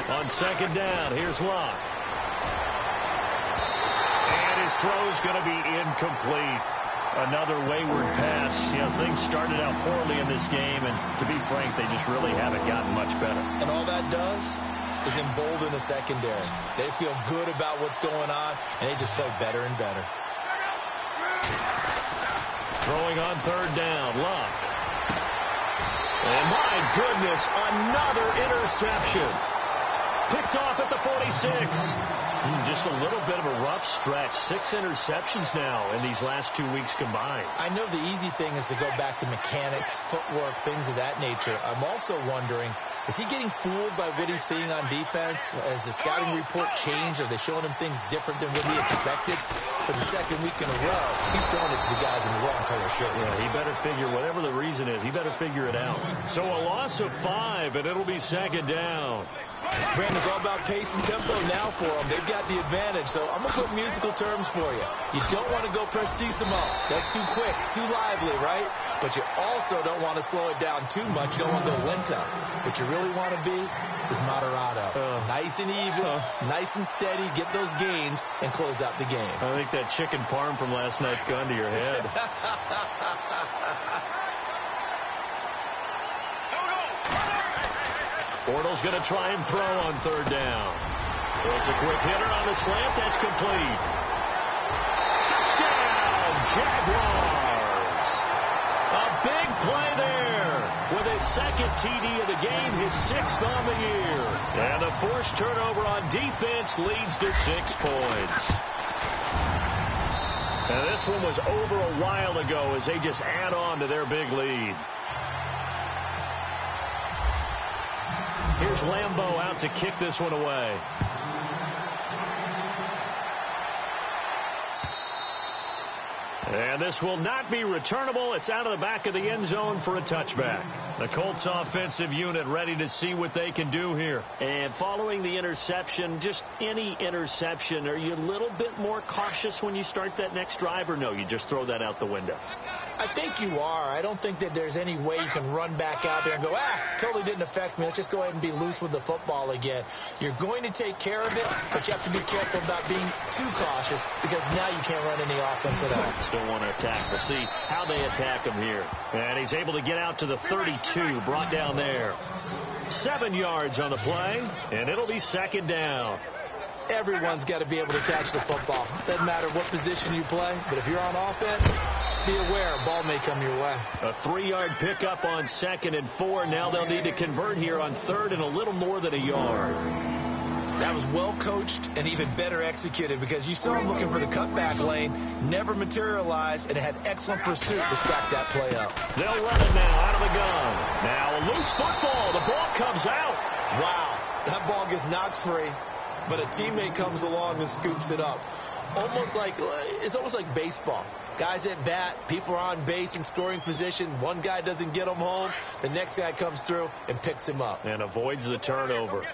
On second down, here's Locke. And his throw's going to be incomplete. Another wayward pass. You know, things started out poorly in this game, and to be frank, they just really haven't gotten much better. And all that does is embolden the secondary. They feel good about what's going on, and they just play better and better. Throwing on third down, Locke. And my goodness, another interception. Picked off at the 46. Just a little bit of a rough stretch. 6 interceptions now in these last 2 weeks combined. I know the easy thing is to go back to mechanics, footwork, things of that nature. I'm also wondering, is he getting fooled by what he's seeing on defense? Has the scouting report changed? Are they showing him things different than what he expected? For the second week in a row, he's throwing it to the guys in the wrong color shirt. Yeah, he better figure, whatever the reason is, he better figure it out. So a loss of 5, and it'll be second down. Brandon, it's all about pace and tempo now for them. They've got the advantage, so I'm going to put musical terms for you. You don't want to go prestissimo. That's too quick, too lively, right? But you also don't want to slow it down too much. You don't want to go lento. What you really want to be is moderato. Nice and even, nice and steady, get those gains, and close out the game. I think that chicken parm from last night's gone to your head. Bortles going to try and throw on third down. Throws a quick hitter on the slant. That's complete. Touchdown, Jaguars. A big play there with his second TD of the game, his 6th on the year. And the forced turnover on defense leads to 6 points. And this one was over a while ago as they just add on to their big lead. Here's Lambeau out to kick this one away. And this will not be returnable. It's out of the back of the end zone for a touchback. The Colts offensive unit ready to see what they can do here. And following the interception, just any interception, are you a little bit more cautious when you start that next drive, or no, you just throw that out the window? I think you are. I don't think that there's any way you can run back out there and go, totally didn't affect me. Let's just go ahead and be loose with the football again. You're going to take care of it, but you have to be careful about being too cautious because now you can't run any offense at all. Still want to attack. We'll see how they attack him here. And he's able to get out to the 32, brought down there. 7 yards on the play, and it'll be second down. Everyone's got to be able to catch the football. Doesn't matter what position you play, but if you're on offense, be aware a ball may come your way. A 3-yard pickup on 2nd and 4. Now they'll need to convert here on 3rd and a little more than a yard. That was well coached and even better executed because you saw him looking for the cutback lane, never materialized, and had excellent pursuit to stack that play up. They'll run it now out of the gun. Now a loose football. The ball comes out. Wow, that ball gets knocked free, but a teammate comes along and scoops it up. It's almost like baseball. Guys at bat, people are on base in scoring position. One guy doesn't get him home. The next guy comes through and picks him up. And avoids the turnover.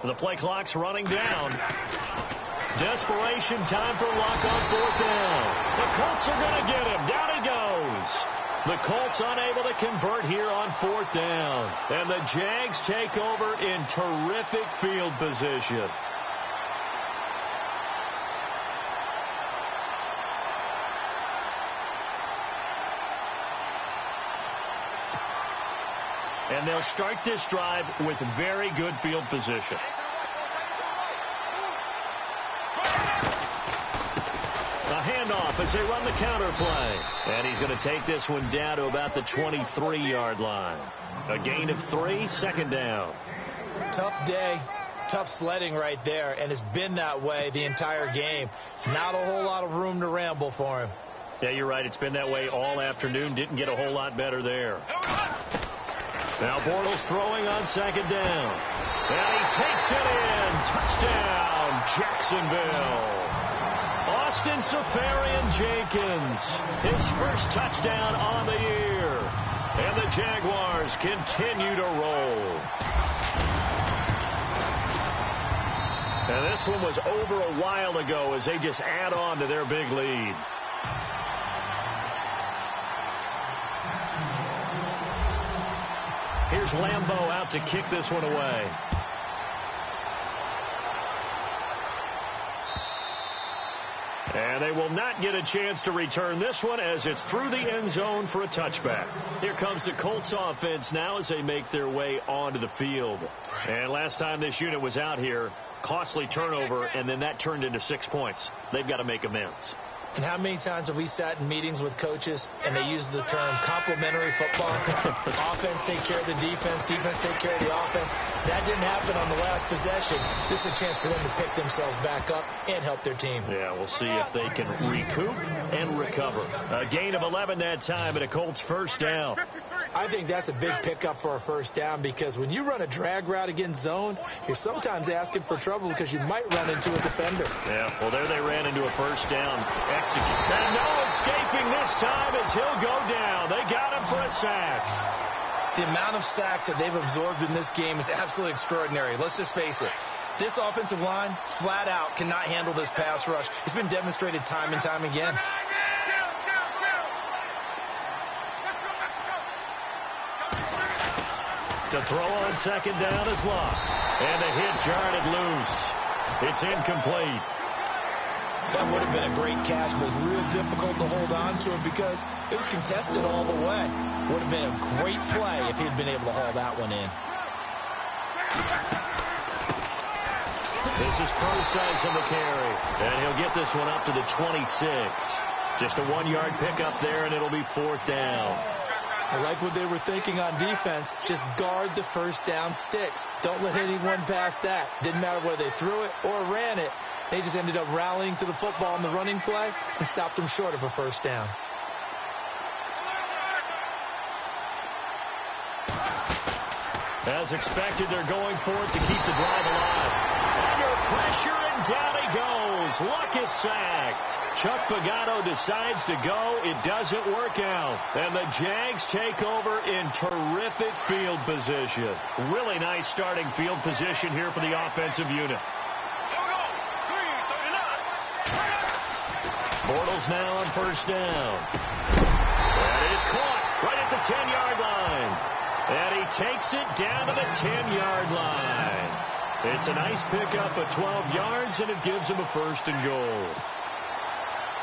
The play clock's running down. Desperation time for Luck on 4th down. The Colts are going to get him. Down he goes. The Colts unable to convert here on 4th down. And the Jags take over in terrific field position. And they'll start this drive with very good field position. A handoff as they run the counter play. And he's going to take this one down to about the 23-yard line. A gain of 3, 2nd down. Tough day, tough sledding right there, and it's been that way the entire game. Not a whole lot of room to ramble for him. Yeah, you're right. It's been that way all afternoon. Didn't get a whole lot better there. Now Bortles throwing on 2nd down. And he takes it in. Touchdown, Jacksonville. Austin Safarian-Jenkins, his first touchdown on the year. And the Jaguars continue to roll. And this one was over a while ago as they just add on to their big lead. Here's Lambeau out to kick this one away. And they will not get a chance to return this one as it's through the end zone for a touchback. Here comes the Colts offense now as they make their way onto the field. And last time this unit was out here, costly turnover, and then that turned into 6 points. They've got to make amends. And how many times have we sat in meetings with coaches and they use the term complementary football? Offense take care of the defense, defense take care of the offense. That didn't happen on the last possession. This is a chance for them to pick themselves back up and help their team. Yeah, we'll see if they can recoup and recover. A gain of 11 that time and a Colts first down. I think that's a big pickup for a first down because when you run a drag route against zone, you're sometimes asking for trouble because you might run into a defender. Yeah, well, there they ran into a first down. And no escaping this time as he'll go down. They got him for a sack. The amount of sacks that they've absorbed in this game is absolutely extraordinary. Let's just face it. This offensive line, flat out, cannot handle this pass rush. It's been demonstrated time and time again. To throw on 2nd down is Luck. And the hit jarred it loose. It's incomplete. That would have been a great catch, but it was real difficult to hold on to it because it was contested all the way. Would have been a great play if he'd been able to haul that one in. This is Procise in the carry, and he'll get this one up to the 26. Just a 1-yard pickup there, and it'll be 4th down. I like what they were thinking on defense. Just guard the first down sticks. Don't let anyone pass that. Didn't matter whether they threw it or ran it. They just ended up rallying to the football in the running play and stopped them short of a first down. As expected, they're going for it to keep the drive alive. Under pressure, and down he goes. Luck is sacked. Chuck Pagano decides to go. It doesn't work out. And the Jags take over in terrific field position. Really nice starting field position here for the offensive unit. Bortles now on first down. That is caught right at the 10-yard line. takes it down to the 10-yard line. It's a nice pickup of 12 yards, and it gives him a 1st and goal.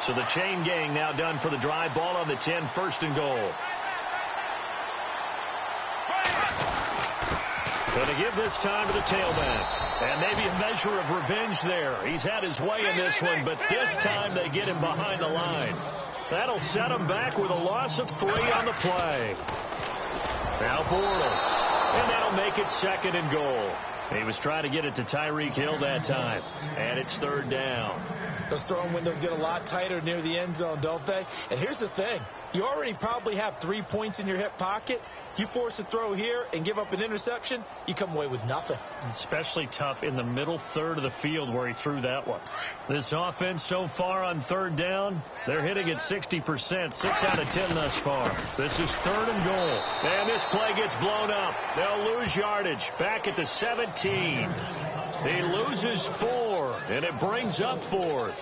So the chain gang now done for the drive. Ball on the 10, 1st and goal. Going to give this time to the tailback. And maybe a measure of revenge there. He's had his way in this one, but this time they get him behind the line. That'll set him back with a loss of 3 on the play. Now Bortles. And that'll make it 2nd and goal. He was trying to get it to Tyreek Hill that time. And it's 3rd down. Those throwing windows get a lot tighter near the end zone, don't they? And here's the thing. You already probably have 3 points in your hip pocket. You force a throw here and give up an interception, you come away with nothing. Especially tough in the middle third of the field where he threw that one. This offense so far on 3rd down, they're hitting at 60%, 6 out of 10 thus far. This is 3rd and goal. And this play gets blown up. They'll lose yardage back at the 17. He loses 4, and it brings up 4th.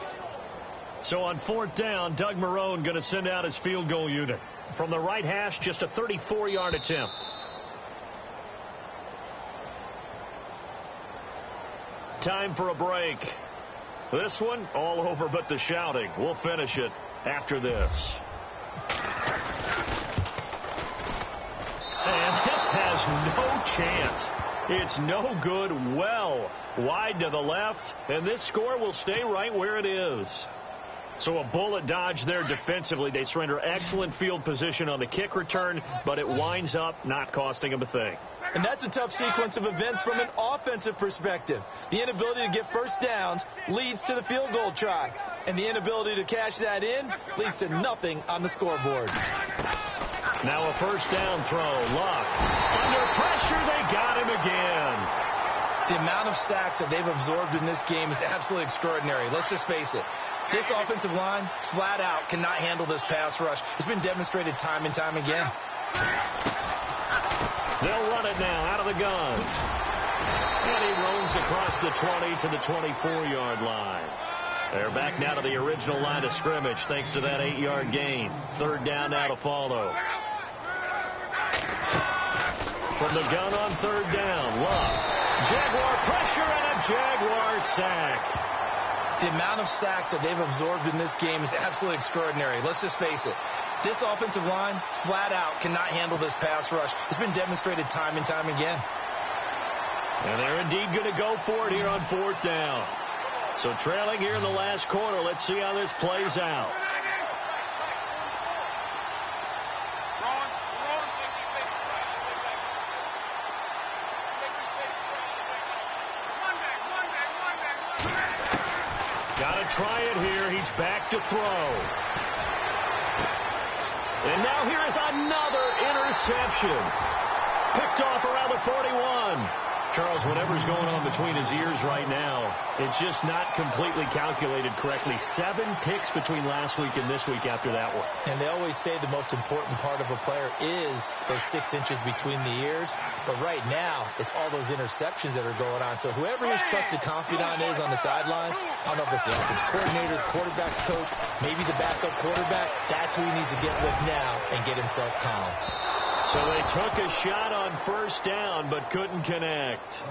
So on 4th down, Doug Marrone going to send out his field goal unit. From the right hash, just a 34-yard attempt. Time for a break. This one, all over but the shouting. We'll finish it after this. And this has no chance. It's no good, well wide to the left, and this score will stay right where it is. So a bullet dodge there defensively. They surrender excellent field position on the kick return, but it winds up not costing them a thing. And that's a tough sequence of events from an offensive perspective. The inability to get first downs leads to the field goal try. And the inability to cash that in leads to nothing on the scoreboard. Now a 1st down throw. Luck. Under pressure, they got him again. The amount of sacks that they've absorbed in this game is absolutely extraordinary. Let's just face it. This offensive line, flat out, cannot handle this pass rush. It's been demonstrated time and time again. They'll run it now out of the gun. And he roams across the 20 to the 24-yard line. They're back now to the original line of scrimmage thanks to that 8-yard gain. 3rd down now to follow. From the gun on 3rd down, Luck. Jaguar pressure and a Jaguar sack. The amount of sacks that they've absorbed in this game is absolutely extraordinary. Let's just face it. This offensive line, flat out, cannot handle this pass rush. It's been demonstrated time and time again. And they're indeed going to go for it here on 4th down. So trailing here in the last quarter. Let's see how this plays out. Try it here. He's back to throw. And now here is another interception. Picked off around the 41. Charles, whatever's going on between his ears right now, it's just not completely calculated correctly. 7 picks between last week and this week after that one. And they always say the most important part of a player is those 6 inches between the ears. But right now, it's all those interceptions that are going on. So whoever his trusted confidant is on the sidelines, I don't know if it's the offense coordinator, quarterback's coach, maybe the backup quarterback, that's who he needs to get with now and get himself calm. So they took a shot on 1st down, but couldn't connect.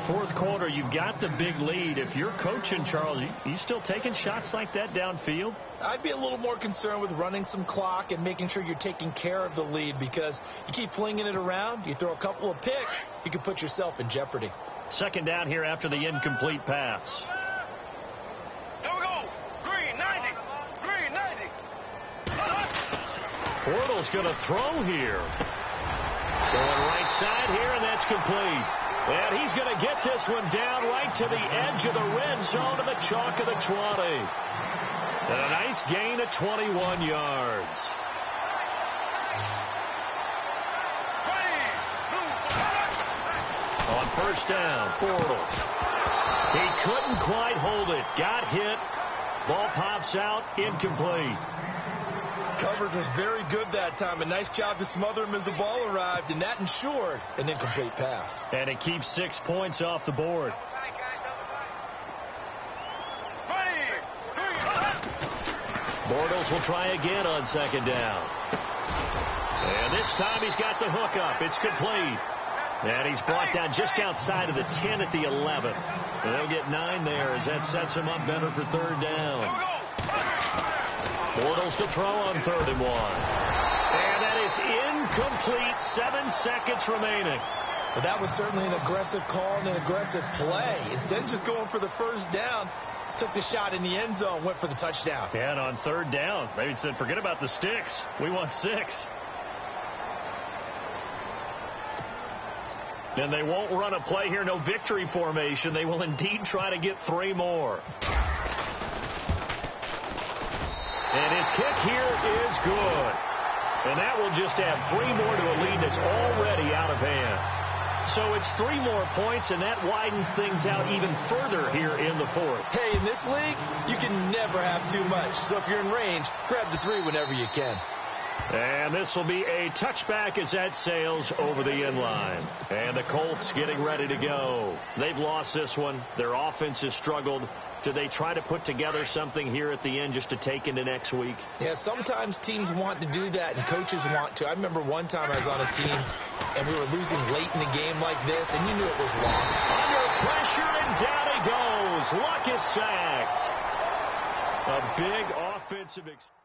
4th quarter, you've got the big lead. If you're coaching, Charles, you still taking shots like that downfield? I'd be a little more concerned with running some clock and making sure you're taking care of the lead, because you keep flinging it around, you throw a couple of picks, you can put yourself in jeopardy. 2nd down here after the incomplete pass. Bortles going to throw here. Going right side here, and that's complete. And he's going to get this one down right to the edge of the red zone to the chalk of the 20. And a nice gain of 21 yards. On 1st down, Bortles. He couldn't quite hold it. Got hit. Ball pops out, incomplete. Coverage was very good that time. A nice job to smother him as the ball arrived, and that ensured an incomplete pass. And it keeps 6 points off the board. Bortles will try again on 2nd down. And this time he's got the hook up. It's complete. And he's brought down just outside of the 10 at the 11. And they'll get 9 there as that sets him up better for third down. Bortles to throw on 3rd and 1. And that is incomplete. 7 seconds remaining. But that was certainly an aggressive call and an aggressive play. Instead of just going for the first down, took the shot in the end zone, went for the touchdown. And on 3rd down, maybe said, forget about the sticks. We want 6. And they won't run a play here, no victory formation. They will indeed try to get 3 more. And his kick here is good. And that will just add 3 more to a lead that's already out of hand. So it's 3 more points, and that widens things out even further here in the 4th. Hey, in this league, you can never have too much. So if you're in range, grab the 3 whenever you can. And this will be a touchback as that sails over the end line. And the Colts getting ready to go. They've lost this one. Their offense has struggled. Do they try to put together something here at the end just to take into next week? Yeah, sometimes teams want to do that and coaches want to. I remember one time I was on a team and we were losing late in the game like this, and you knew it was lost. Under pressure, and down he goes. Luck is sacked. A big offensive experience.